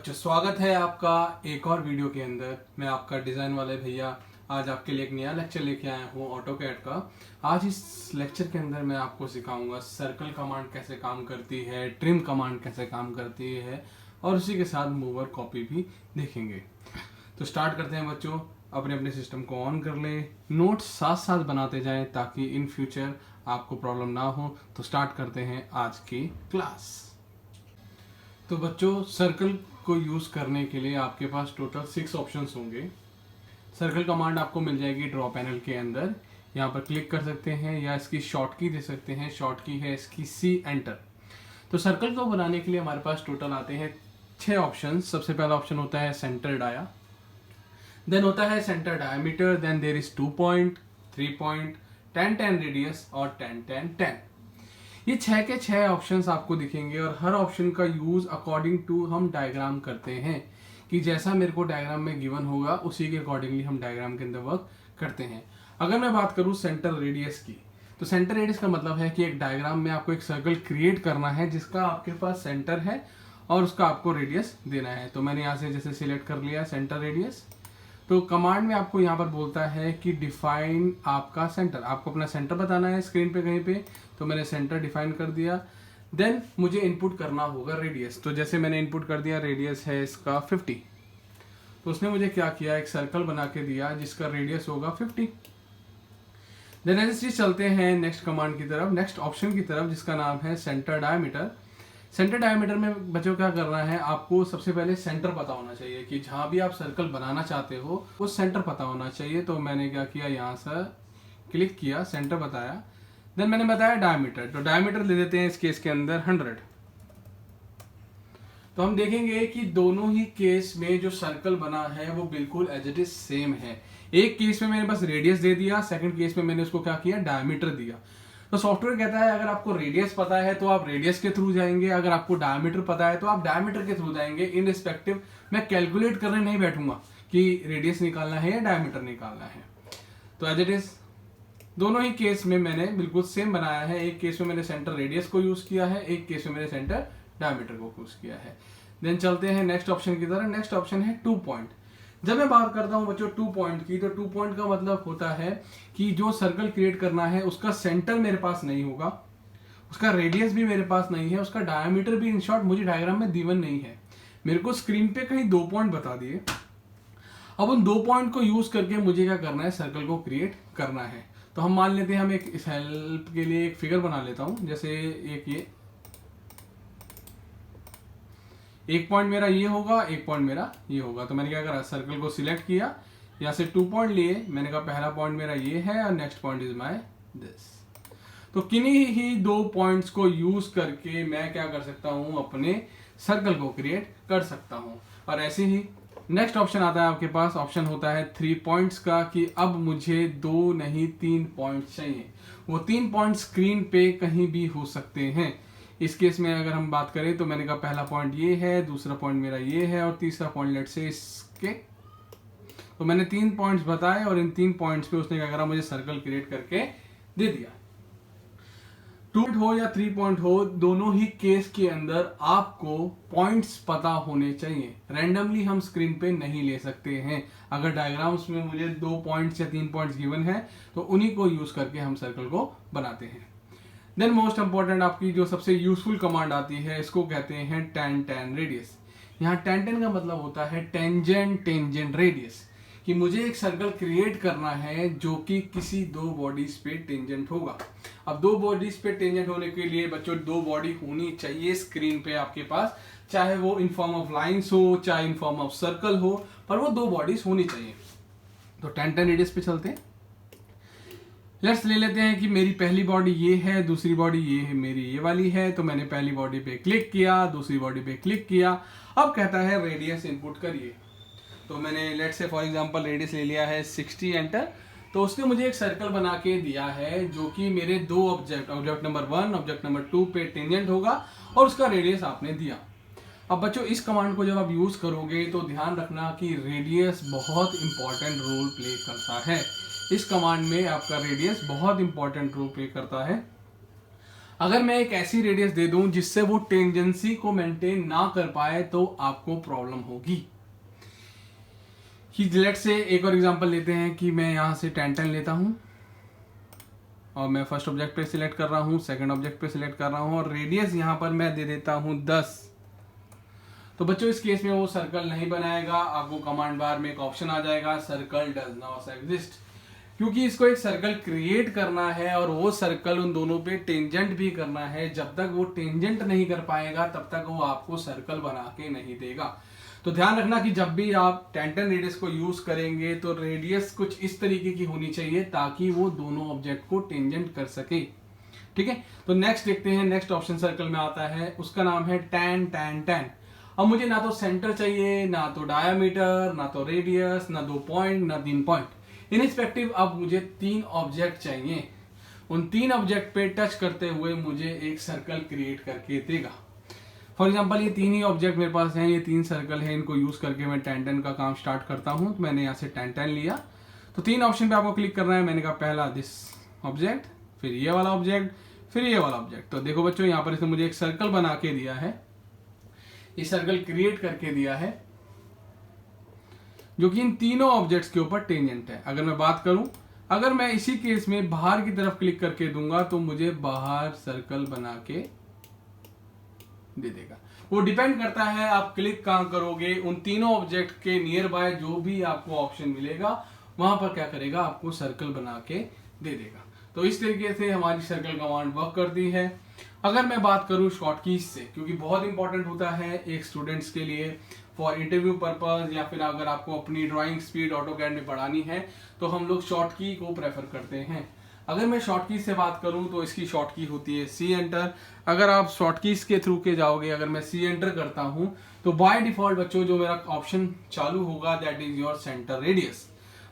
बच्चों, स्वागत है आपका एक और वीडियो के अंदर। मैं आपका डिज़ाइन वाले भैया आज आपके लिए एक नया लेक्चर लेके आया हूँ ऑटोकैड का। आज इस लेक्चर के अंदर मैं आपको सिखाऊंगा सर्कल कमांड कैसे काम करती है, ट्रिम कमांड कैसे काम करती है और उसी के साथ मूवर कॉपी भी देखेंगे। तो स्टार्ट करते हैं बच्चों। अपने अपने सिस्टम को ऑन कर लें, नोट्स साथ साथ बनाते जाएं ताकि इन फ्यूचर आपको प्रॉब्लम ना हो। तो स्टार्ट करते हैं आज की क्लास। तो बच्चों, सर्कल को यूज़ करने के लिए आपके पास टोटल 6 ऑप्शंस होंगे। सर्कल कमांड आपको मिल जाएगी ड्रॉ पैनल के अंदर। यहाँ पर क्लिक कर सकते हैं या इसकी शॉर्ट की दे सकते हैं। शॉर्ट की है इसकी C एंटर। तो सर्कल को बनाने के लिए हमारे पास टोटल आते हैं 6 ऑप्शन। सबसे पहला ऑप्शन होता है सेंटर डाया, देन होता है centre diameter, then there is 2 point, 3 point, 10-10 radius और 10-10-10। ये 6 के 6 ऑप्शंस आपको दिखेंगे और हर ऑप्शन का यूज अकॉर्डिंग टू हम डायग्राम करते हैं कि जैसा मेरे को डायग्राम में गिवन होगा उसी के अकॉर्डिंगली हम डायग्राम के अंदर वर्क करते हैं। अगर मैं बात करूं सेंटर रेडियस की, तो सेंटर रेडियस का मतलब है कि एक डायग्राम में आपको एक सर्कल क्रिएट करना है जिसका आपके पास सेंटर है और उसका आपको रेडियस देना है। तो मैंने यहाँ से जैसे सिलेक्ट कर लिया सेंटर रेडियस। तो कमांड में आपको यहाँ पर बोलता है कि डिफाइन आपका सेंटर, आपको अपना सेंटर बताना है स्क्रीन पे कहीं पे। तो मैंने सेंटर डिफाइन कर दिया। देन मुझे इनपुट करना होगा रेडियस। तो जैसे मैंने इनपुट कर दिया, रेडियस है इसका 50। तो उसने मुझे क्या किया, एक सर्कल बना के दिया जिसका रेडियस होगा 50। देन ऐसे चलते हैं नेक्स्ट कमांड की तरफ, नेक्स्ट ऑप्शन की तरफ जिसका नाम है सेंटर डायमीटर। सेंटर डायमीटर में बच्चों क्या करना है, आपको सबसे पहले सेंटर पता होना चाहिए कि जहां भी आप सर्कल बनाना चाहते हो वो सेंटर पता होना चाहिए। तो मैंने क्या किया, यहाँ से क्लिक किया, सेंटर बताया, देन मैंने बताया डायमीटर। तो डायमीटर ले देते हैं इस केस के अंदर 100। तो हम देखेंगे कि दोनों ही केस में जो सर्कल बना है वो बिल्कुल एज इट इज सेम है। एक केस में मैंने बस रेडियस दे दिया, सेकंड केस में मैंने उसको क्या किया, डायमीटर दिया। तो सॉफ्टवेयर कहता है अगर आपको रेडियस पता है तो आप रेडियस के थ्रू जाएंगे, अगर आपको डायमीटर पता है तो आप डायमीटर के थ्रू जाएंगे। इन रिस्पेक्टिव मैं कैलकुलेट करने नहीं बैठूंगा कि रेडियस निकालना है या डायमीटर निकालना है। तो एज इट इज दोनों ही केस में मैंने बिल्कुल सेम बनाया है। एक केस में मैंने सेंटर रेडियस को यूज किया है, एक केस में मैंने सेंटर डायमीटर को यूज किया है। देन चलते हैं नेक्स्ट ऑप्शन की तरफ। नेक्स्ट ऑप्शन है 2 पॉइंट। जब मैं बात करता हूं बच्चों 2 पॉइंट की, तो 2 पॉइंट का मतलब होता है कि जो सर्कल क्रिएट करना है उसका सेंटर मेरे पास नहीं होगा, उसका रेडियस भी मेरे पास नहीं है, उसका डायमीटर भी इन शॉर्ट मुझे डायग्राम में गिवन नहीं है। मेरे को स्क्रीन पे कहीं 2 पॉइंट बता दिए। अब उन 2 पॉइंट को यूज करके मुझे क्या करना है, सर्कल को क्रिएट करना है। तो हम मान लेते हैं, हम एक इस हेल्प के लिए एक फिगर बना लेता हूं। जैसे एक पॉइंट मेरा ये होगा, एक पॉइंट मेरा ये होगा। तो मैंने क्या करा, सर्कल को सिलेक्ट किया, यहाँ से 2 पॉइंट लिए। मैंने कहा पहला पॉइंट मेरा ये है और next point is my this. तो किन्हीं ही 2 पॉइंट्स को यूज करके मैं क्या कर सकता हूं, अपने सर्कल को क्रिएट कर सकता हूं। और ऐसे ही नेक्स्ट ऑप्शन आता है आपके पास, ऑप्शन होता है 3 पॉइंट्स का, कि अब मुझे 2 नहीं 3 पॉइंट चाहिए। वो 3 पॉइंट स्क्रीन पे कहीं भी हो सकते हैं। इस केस में अगर हम बात करें तो मैंने कहा पहला पॉइंट ये है, दूसरा पॉइंट मेरा ये है और तीसरा पॉइंट लेट से इसके। तो मैंने 3 पॉइंट्स बताए और इन 3 पॉइंट्स पे उसने क्या करा, मुझे सर्कल क्रिएट करके दे दिया। 2 हो या 3 पॉइंट हो, दोनों ही केस के अंदर आपको पॉइंट्स पता होने चाहिए। रैंडमली हम स्क्रीन पे नहीं ले सकते हैं। अगर डायग्राम्स में मुझे 2 पॉइंट्स या 3 पॉइंट्स गिवन है तो उन्हीं को यूज करके हम सर्कल को बनाते हैं। देन मोस्ट इंपॉर्टेंट आपकी जो सबसे यूजफुल कमांड आती है, इसको कहते हैं 10-10 रेडियस। यहाँ 10-10 का मतलब होता है टेंजेंट टेंजेंट रेडियस, कि मुझे एक सर्कल क्रिएट करना है जो कि किसी 2 बॉडीज पे टेंजेंट होगा। अब 2 बॉडीज पे टेंजेंट होने के लिए बच्चों 2 बॉडी होनी चाहिए स्क्रीन पे आपके पास, चाहे वो इन फॉर्म ऑफ लाइंस हो, चाहे इन फॉर्म ऑफ सर्कल हो, पर वो 2 बॉडीज होनी चाहिए। तो 10-10 रेडियस पे चलते हैं। लेट्स ले लेते हैं कि मेरी पहली बॉडी ये है, दूसरी बॉडी ये है, मेरी ये वाली है। तो मैंने पहली बॉडी पे क्लिक किया, दूसरी बॉडी पे क्लिक किया। अब कहता है रेडियस इनपुट करिए। तो मैंने let's say for example radius ले लिया है 60 एंटर। तो उसने मुझे एक सर्कल बना के दिया है जो कि मेरे 2 ऑब्जेक्ट नंबर 1 ऑब्जेक्ट नंबर 2 पे टेंजेंट होगा और उसका रेडियस आपने दिया। अब बच्चों इस कमांड को जब आप यूज करोगे तो ध्यान रखना कि रेडियस बहुत इंपॉर्टेंट रोल प्ले करता है। इस कमांड में आपका रेडियस बहुत इंपॉर्टेंट रोल प्ले करता है। अगर मैं एक ऐसी रेडियस दे दूं जिससे वो टेंजेंसी को मेंटेन ना कर पाए तो आपको प्रॉब्लम होगी। कि लेट्स से एक और एग्जांपल लेते हैं कि मैं यहां से 10 लेता हूं और मैं फर्स्ट ऑब्जेक्ट पे सिलेक्ट कर रहा हूं, सेकंड ऑब्जेक्ट पे सिलेक्ट कर रहा हूं और रेडियस यहां पर मैं दे देता हूं 10। तो बच्चों इस केस में वो सर्कल नहीं बनाएगा। आपको कमांड बार में एक ऑप्शन आ जाएगा, सर्कल डज नॉट एग्जिस्ट, क्योंकि इसको एक सर्कल क्रिएट करना है और वो सर्कल उन दोनों पे टेंजेंट भी करना है। जब तक वो टेंजेंट नहीं कर पाएगा तब तक वो आपको सर्कल बना के नहीं देगा। तो ध्यान रखना कि जब भी आप 10 रेडियस को यूज करेंगे तो रेडियस कुछ इस तरीके की होनी चाहिए ताकि वो दोनों ऑब्जेक्ट को टेंजेंट कर सके। ठीक है, तो नेक्स्ट देखते हैं। नेक्स्ट ऑप्शन सर्कल में आता है, उसका नाम है tan tan tan। अब मुझे ना तो सेंटर चाहिए, ना तो डायामीटर, ना तो रेडियस, ना 2 पॉइंट, ना 3 पॉइंट। इन रिस्पेक्टिव अब मुझे 3 ऑब्जेक्ट चाहिए। उन 3 ऑब्जेक्ट पे टच करते हुए मुझे एक सर्कल क्रिएट करके देगा। फॉर एग्जाम्पल ये 3 ही ऑब्जेक्ट मेरे पास हैं, ये 3 सर्कल है, इनको यूज करके मैं 10 का काम स्टार्ट करता हूं। तो मैंने यहाँ से 10 लिया। तो 3 ऑप्शन पे आपको क्लिक करना है। मैंने कहा पहला दिस ऑब्जेक्ट, फिर ये वाला ऑब्जेक्ट, फिर ये वाला ऑब्जेक्ट। तो देखो बच्चों यहाँ पर इसने मुझे एक सर्कल बना के दिया है, ये सर्कल क्रिएट करके दिया है जो कि इन तीनों ऑब्जेक्ट्स के ऊपर टेंजेंट है। अगर मैं बात करूं, अगर मैं इसी केस में बाहर की तरफ क्लिक करके दूंगा तो मुझे बाहर सर्कल बना के दे देगा। वो डिपेंड करता है आप क्लिक कहां करोगे। उन तीनों ऑब्जेक्ट के नियर बाय जो भी आपको ऑप्शन मिलेगा वहां पर क्या करेगा, आपको सर्कल बना के दे देगा। तो इस तरीके से हमारी सर्कल कमांड वर्क करती है। अगर मैं बात करूं शॉर्ट कीज से, क्योंकि बहुत इंपॉर्टेंट होता है एक स्टूडेंट्स के लिए फॉर इंटरव्यू पर्पस, या फिर अगर आपको अपनी ड्राइंग स्पीड ऑटोकैड में बढ़ानी है तो हम लोग शॉर्ट की को प्रेफर करते हैं। अगर मैं शॉर्ट की से बात करूं तो इसकी शॉर्ट की होती है सी एंटर। अगर आप शॉर्ट कीज के थ्रू के जाओगे, अगर मैं सी एंटर करता हूं तो बाय डिफॉल्ट बच्चों जो मेरा ऑप्शन चालू होगा that is your centre radius,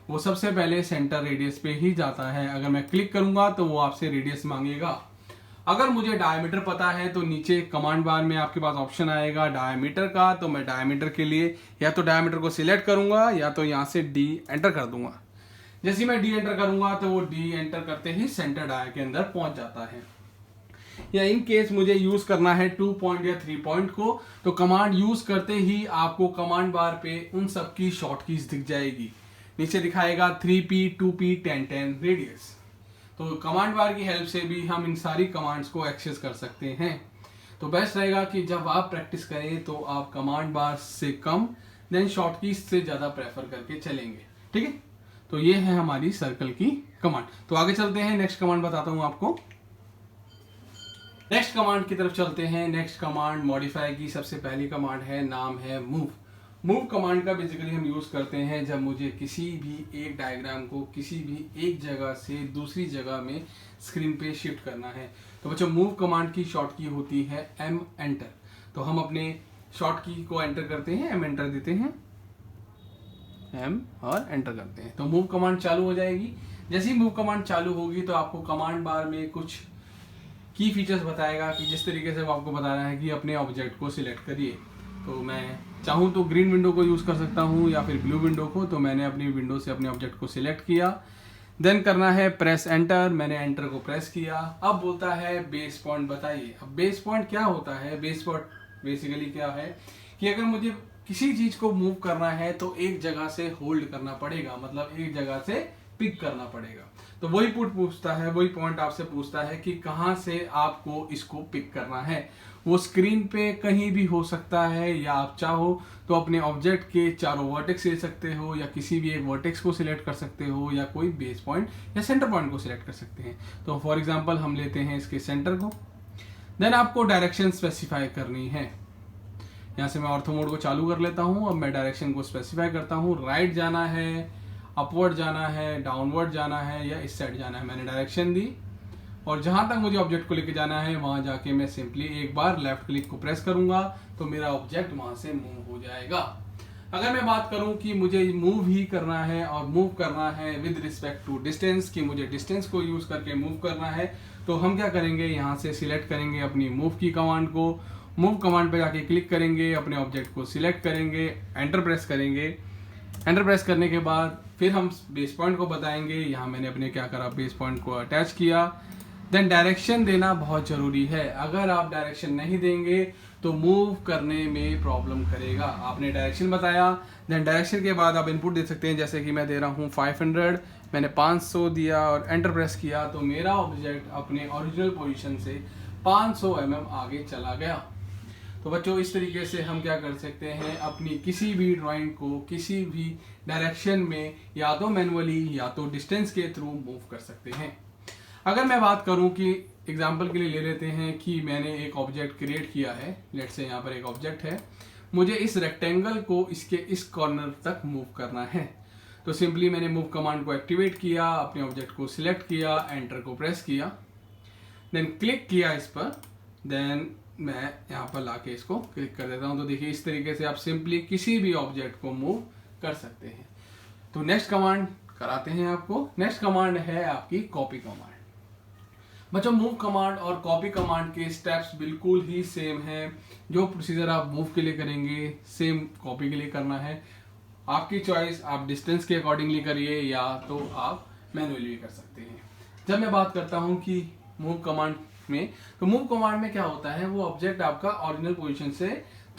वो सबसे पहले सेंटर रेडियस पे ही जाता है। अगर मैं क्लिक करूंगा तो वो आपसे रेडियस मांगेगा। अगर मुझे डायमीटर पता है तो नीचे कमांड बार में आपके पास ऑप्शन आएगा डायमीटर का, तो मैं डायमीटर के लिए या तो डायमीटर को सिलेक्ट करूंगा या तो यहां से डी एंटर कर दूंगा। जैसे मैं डी एंटर करूंगा तो वो डी एंटर करते ही सेंटर डाया के अंदर पहुंच जाता है। या इन केस मुझे यूज करना है 2 पॉइंट या 3 पॉइंट को, तो कमांड यूज करते ही आपको कमांड बार पे उन सब की शॉर्ट कीज दिख जाएगी। नीचे दिखाएगा 3P 2P 10 रेडियस। तो कमांड बार की हेल्प से भी हम इन सारी कमांड्स को एक्सेस कर सकते हैं। तो बेस्ट रहेगा कि जब आप प्रैक्टिस करें तो आप कमांड बार से कम देन शॉर्ट कीज से ज्यादा प्रेफर करके चलेंगे। ठीक है, तो ये है हमारी सर्कल की कमांड। तो आगे चलते हैं, नेक्स्ट कमांड बताता हूं आपको। नेक्स्ट कमांड की तरफ चलते हैं। नेक्स्ट कमांड मॉडिफाई की सबसे पहली कमांड है, नाम है मूव। मूव कमांड का बेसिकली हम यूज करते हैं जब मुझे किसी भी एक डायग्राम को किसी भी एक जगह से दूसरी जगह में स्क्रीन पे शिफ्ट करना है। तो बच्चों मूव कमांड की शॉर्ट की होती है एम एंटर। तो हम अपने शॉर्ट की को एंटर करते हैं, एम एंटर देते हैं, एम और एंटर करते हैं तो मूव कमांड चालू हो जाएगी। जैसे ही मूव कमांड चालू होगी तो आपको कमांड बार में कुछ की फीचर्स बताएगा कि जिस तरीके से वो आपको बता रहा है कि अपने ऑब्जेक्ट को सिलेक्ट करिए। तो मैं चाहूँ तो ग्रीन विंडो को यूज कर सकता हूँ या फिर ब्लू विंडो को। तो मैंने अपनी विंडो से अपने ऑब्जेक्ट को सिलेक्ट किया, देन करना है प्रेस एंटर। मैंने एंटर को प्रेस किया। अब बोलता है बेस पॉइंट बताइए। अब बेस पॉइंट क्या होता है? बेस पॉइंट बेसिकली क्या है कि अगर मुझे किसी चीज को मूव करना है तो एक जगह से होल्ड करना पड़ेगा, मतलब एक जगह से पिक करना पड़ेगा। तो वही पूछता है, वही पॉइंट आपसे पूछता है कि कहां से आपको इसको पिक करना है। वो स्क्रीन पे कहीं भी हो सकता है, या आप चाहो तो अपने ऑब्जेक्ट के चारों वर्टेक्स ले सकते हो, या किसी भी एक वर्टेक्स को सिलेक्ट कर सकते हो, या कोई बेस पॉइंट या सेंटर पॉइंट को सिलेक्ट कर सकते हैं। तो फॉर एग्जांपल हम लेते हैं इसके सेंटर को। देन आपको डायरेक्शन स्पेसिफाई करनी है। यहाँ से मैं ऑर्थो मोड को चालू कर लेता हूँ। अब मैं डायरेक्शन को स्पेसिफाई करता हूँ, राइट जाना है, अपवर्ड जाना है, डाउनवर्ड जाना है, या इस साइड जाना है। मैंने डायरेक्शन दी और जहां तक मुझे ऑब्जेक्ट को लेके जाना है वहां जाके मैं सिंपली एक बार लेफ्ट क्लिक को प्रेस करूंगा तो मेरा ऑब्जेक्ट वहां से मूव हो जाएगा। अगर मैं बात करूं कि मुझे मूव ही करना है और मूव करना है विद रिस्पेक्ट टू डिस्टेंस, कि मुझे डिस्टेंस को यूज करके मूव करना है, तो हम क्या करेंगे, यहाँ से सिलेक्ट करेंगे अपनी मूव की कमांड को। मूव कमांड पे जाके क्लिक करेंगे, अपने ऑब्जेक्ट को सिलेक्ट करेंगे, एंटर प्रेस करेंगे। एंटर प्रेस करने के बाद फिर हम बेस पॉइंट को बताएंगे। यहाँ मैंने अपने क्या करा, बेस पॉइंट को अटैच किया। देन डायरेक्शन देना बहुत ज़रूरी है। अगर आप डायरेक्शन नहीं देंगे तो मूव करने में प्रॉब्लम करेगा। आपने डायरेक्शन बताया, देन डायरेक्शन के बाद आप इनपुट दे सकते हैं, जैसे कि मैं दे रहा हूँ 500, मैंने 500 दिया और एंटर प्रेस किया तो मेरा ऑब्जेक्ट अपने ओरिजिनल पोजीशन से 500 mm आगे चला गया। तो बच्चों इस तरीके से हम क्या कर सकते हैं, अपनी किसी भी ड्राइंग को किसी भी डायरेक्शन में या तो मैनुअली या तो डिस्टेंस के थ्रू मूव कर सकते हैं। अगर मैं बात करूं कि एग्जांपल के लिए ले लेते हैं कि मैंने एक ऑब्जेक्ट क्रिएट किया है, लेट्स से यहाँ पर एक ऑब्जेक्ट है, मुझे इस रेक्टेंगल को इसके इस कॉर्नर तक मूव करना है। तो सिंपली मैंने मूव कमांड को एक्टिवेट किया, अपने ऑब्जेक्ट को सिलेक्ट किया, एंटर को प्रेस किया, देन क्लिक किया इस पर, देन मैं यहाँ पर लाके इसको क्लिक कर देता हूँ। तो देखिए इस तरीके से आप सिंपली किसी भी ऑब्जेक्ट को मूव कर सकते हैं। तो नेक्स्ट कमांड कराते हैं आपको। नेक्स्ट कमांड है आपकी कॉपी कमांड। बच्चों मूव कमांड और कॉपी कमांड के स्टेप्स बिल्कुल ही सेम है। जो प्रोसीजर आप मूव के लिए करेंगे सेम कॉपी के लिए करना है। आपकी चॉइस, आप डिस्टेंस के अकॉर्डिंगली करिए या तो आप मैनुअली भी कर सकते हैं। जब मैं बात करता हूं कि मूव कमांड में, तो मूव कमांड में क्या होता है, वो ऑब्जेक्ट आपका ओरिजिनल पोजीशन से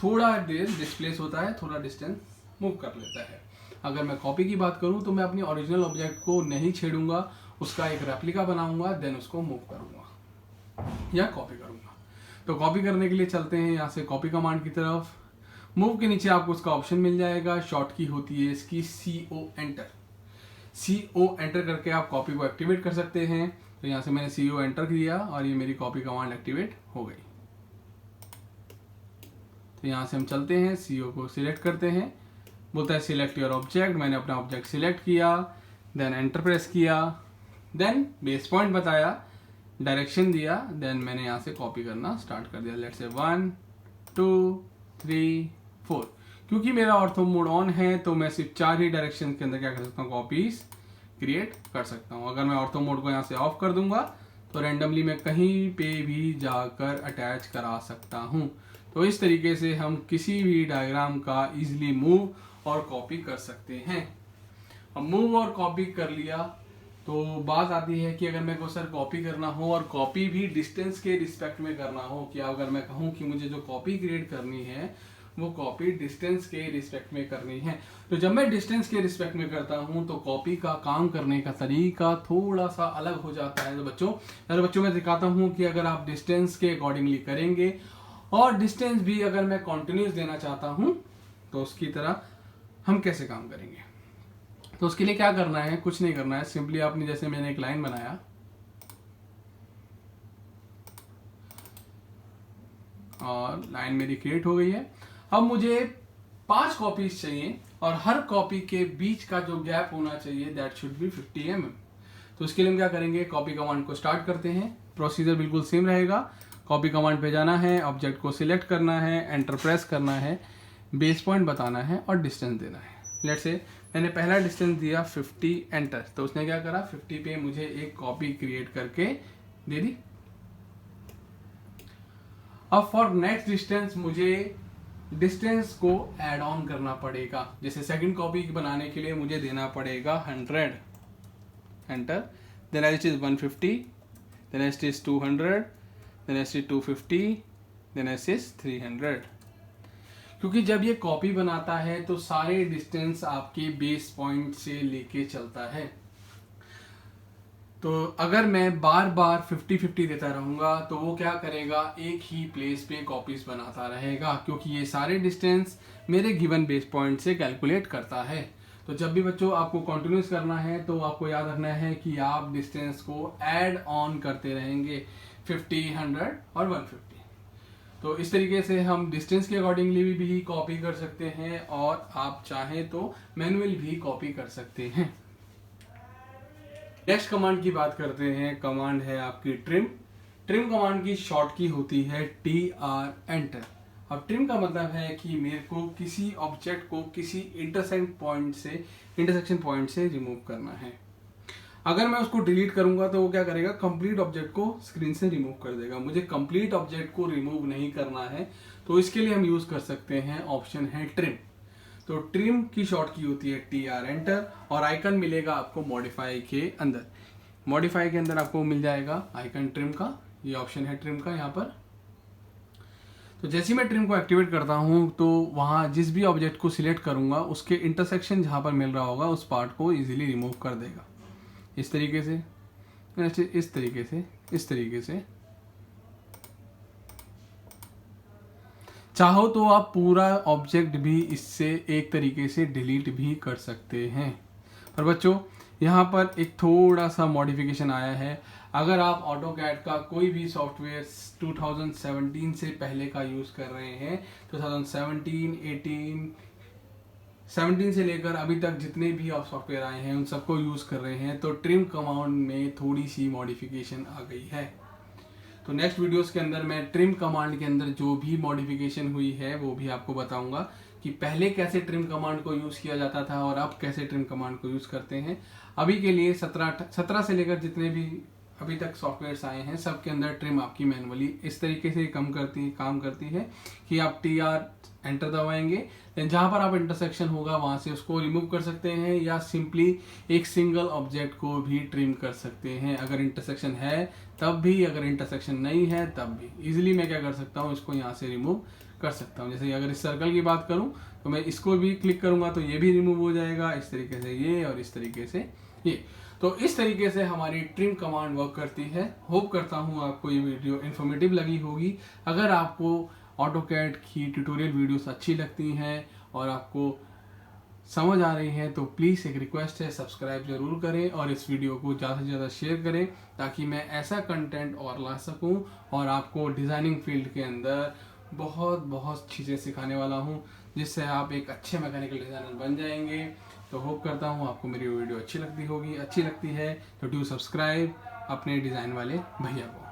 थोड़ा देर डिस्प्लेस होता है, थोड़ा डिस्टेंस मूव कर लेता है। अगर मैं कॉपी की बात करूं तो मैं अपनी ओरिजिनल ऑब्जेक्ट को नहीं छेड़ूंगा, उसका एक रेप्लिका बनाऊंगा, देन उसको मूव करूंगा या कॉपी करूंगा। तो कॉपी करने के लिए चलते हैं यहाँ से कॉपी कमांड की तरफ। मूव के नीचे आपको उसका ऑप्शन मिल जाएगा, शॉर्ट की होती है इसकी CO एंटर। CO एंटर करके आप कॉपी को एक्टिवेट कर सकते हैं। तो यहाँ से मैंने CO एंटर किया और ये मेरी कॉपी कमांड एक्टिवेट हो गई। तो यहाँ से हम चलते हैं, CO को सिलेक्ट करते हैं, बोलता है सिलेक्ट योर ऑब्जेक्ट। मैंने अपना ऑब्जेक्ट सिलेक्ट किया, देन एंटर प्रेस किया, देन बेस पॉइंट बताया, डायरेक्शन दिया, देन मैंने यहाँ से कॉपी करना स्टार्ट कर दिया। Let's say 1 2 3 4। क्योंकि मेरा ऑर्थो मोड ऑन है तो मैं सिर्फ 4 ही डायरेक्शन के अंदर क्या कर सकता हूँ, कॉपीज क्रिएट कर सकता हूँ। अगर मैं ऑर्थो मोड को यहाँ से ऑफ कर दूंगा तो रैंडमली मैं कहीं पे भी जाकर अटैच करा सकता हूँ। तो इस तरीके से हम किसी भी डायग्राम का इजीली मूव और कॉपी कर सकते हैं। अब मूव और कॉपी कर लिया तो बात आती है कि अगर मेरे को सर कॉपी करना हो और कॉपी भी डिस्टेंस के रिस्पेक्ट में करना हो, कि अगर मैं कहूँ कि मुझे जो कॉपी क्रिएट करनी है वो कॉपी डिस्टेंस के रिस्पेक्ट में करनी है, तो जब मैं डिस्टेंस के रिस्पेक्ट में करता हूँ तो कॉपी का काम करने का तरीका थोड़ा सा अलग हो जाता है। तो बच्चों मैं दिखाता हूँ कि अगर आप डिस्टेंस के अकॉर्डिंगली करेंगे और डिस्टेंस भी अगर मैं कॉन्टिन्यूस देना चाहता हूँ तो उसकी तरह हम कैसे काम करेंगे। तो उसके लिए क्या करना है, कुछ नहीं करना है, सिंपली आपने जैसे मैंने एक लाइन बनाया और लाइन मेरी क्रिएट हो गई है। अब मुझे 5 कॉपीज चाहिए और हर कॉपी के बीच का जो गैप होना चाहिए दैट शुड बी 50 mm। तो उसके लिए हम क्या करेंगे, कॉपी कमांड को स्टार्ट करते हैं। प्रोसीजर बिल्कुल सेम रहेगा। कॉपी कमांड पे जाना है, ऑब्जेक्ट को सिलेक्ट करना है, एंटर प्रेस करना है, बेस पॉइंट बताना है और डिस्टेंस देना है। लेट्स से मैंने पहला डिस्टेंस दिया 50, एंटर। तो उसने क्या करा, 50 पे मुझे एक कॉपी क्रिएट करके दे दी। अब फॉर नेक्स्ट डिस्टेंस मुझे डिस्टेंस को ऐड ऑन करना पड़ेगा। जैसे सेकंड कॉपी बनाने के लिए मुझे देना पड़ेगा 100, enter, then next is 150, then next is 200, then next is 250, then next is 300। क्योंकि जब ये कॉपी बनाता है तो सारे डिस्टेंस आपके बेस पॉइंट से लेके चलता है। तो अगर मैं बार बार 50-50 देता रहूंगा तो वो क्या करेगा, एक ही प्लेस पे कॉपीज बनाता रहेगा, क्योंकि ये सारे डिस्टेंस मेरे गिवन बेस पॉइंट से कैलकुलेट करता है। तो जब भी बच्चों आपको कंटिन्यूस करना है तो आपको याद रखना है कि आप डिस्टेंस को ऐड ऑन करते रहेंगे, 50, 100 और 150। तो इस तरीके से हम डिस्टेंस के अकॉर्डिंगली भी कॉपी कर सकते हैं और आप चाहें तो मैनुअल भी कॉपी कर सकते हैं। नेक्स्ट कमांड की बात करते हैं। कमांड है आपकी ट्रिम। ट्रिम कमांड की शॉर्ट की होती है TR एंटर। अब ट्रिम का मतलब है कि मेरे को किसी ऑब्जेक्ट को किसी इंटरसेक्शन पॉइंट से रिमूव करना है। अगर मैं उसको डिलीट करूंगा तो वो क्या करेगा, कंप्लीट ऑब्जेक्ट को स्क्रीन से रिमूव कर देगा। मुझे कंप्लीट ऑब्जेक्ट को रिमूव नहीं करना है तो इसके लिए हम यूज कर सकते हैं, ऑप्शन है ट्रिम। तो ट्रिम की शॉर्ट की होती है TR एंटर और आइकन मिलेगा आपको मॉडिफाई के अंदर। मॉडिफाई के अंदर आपको मिल जाएगा आइकन ट्रिम का, ये ऑप्शन है ट्रिम का यहाँ पर। तो जैसे ही मैं ट्रिम को एक्टिवेट करता हूँ तो वहाँ जिस भी ऑब्जेक्ट को सिलेक्ट करूँगा उसके इंटरसेक्शन जहाँ पर मिल रहा होगा उस पार्ट को इजीली रिमूव कर देगा। इस तरीके से, इस तरीके से, इस तरीके से। चाहो तो आप पूरा ऑब्जेक्ट भी इससे एक तरीके से डिलीट भी कर सकते हैं। पर बच्चों यहाँ पर एक थोड़ा सा मॉडिफिकेशन आया है। अगर आप ऑटोकैड का कोई भी सॉफ्टवेयर 2017 से पहले का यूज़ कर रहे हैं, 2017, 18, 17 से लेकर अभी तक जितने भी आप सॉफ्टवेयर आए हैं उन सबको यूज़ कर रहे हैं, तो ट्रिम कमांड में थोड़ी सी मॉडिफिकेशन आ गई है। तो नेक्स्ट वीडियोस के अंदर मैं ट्रिम कमांड के अंदर जो भी मॉडिफिकेशन हुई है वो भी आपको बताऊंगा कि पहले कैसे ट्रिम कमांड को यूज़ किया जाता था और अब कैसे ट्रिम कमांड को यूज़ करते हैं। अभी के लिए 17 से लेकर जितने भी अभी तक सॉफ्टवेयर्स आए हैं सब के अंदर ट्रिम आपकी मैनुअली इस तरीके से काम करती है कि आप TR एंटर दबाएंगे, देन जहाँ पर आप इंटरसेक्शन होगा वहाँ से उसको रिमूव कर सकते हैं या सिंपली एक सिंगल ऑब्जेक्ट को भी ट्रिम कर सकते हैं। अगर इंटरसेक्शन है तब भी, अगर इंटरसेक्शन नहीं है तब भी इजीली मैं क्या कर सकता हूँ, इसको यहाँ से रिमूव कर सकता हूँ। जैसे अगर इस सर्कल की बात करूँ तो मैं इसको भी क्लिक करूँगा तो ये भी रिमूव हो जाएगा, इस तरीके से ये और इस तरीके से ये। तो इस तरीके से हमारी ट्रिम कमांड वर्क करती है। होप करता हूँ आपको ये वीडियो इन्फॉर्मेटिव लगी होगी। अगर आपको ऑटोकैड की ट्यूटोरियल वीडियोस अच्छी लगती हैं और आपको समझ आ रही है तो प्लीज़ एक रिक्वेस्ट है, सब्सक्राइब जरूर करें और इस वीडियो को ज़्यादा से ज़्यादा शेयर करें ताकि मैं ऐसा कंटेंट और ला सकूं और आपको डिज़ाइनिंग फील्ड के अंदर बहुत चीज़ें सिखाने वाला हूं जिससे आप एक अच्छे मैकेनिकल डिज़ाइनर बन जाएंगे। तो होप करता हूं आपको मेरी वीडियो अच्छी लगती है तो डू सब्सक्राइब अपने डिज़ाइन वाले भैया को।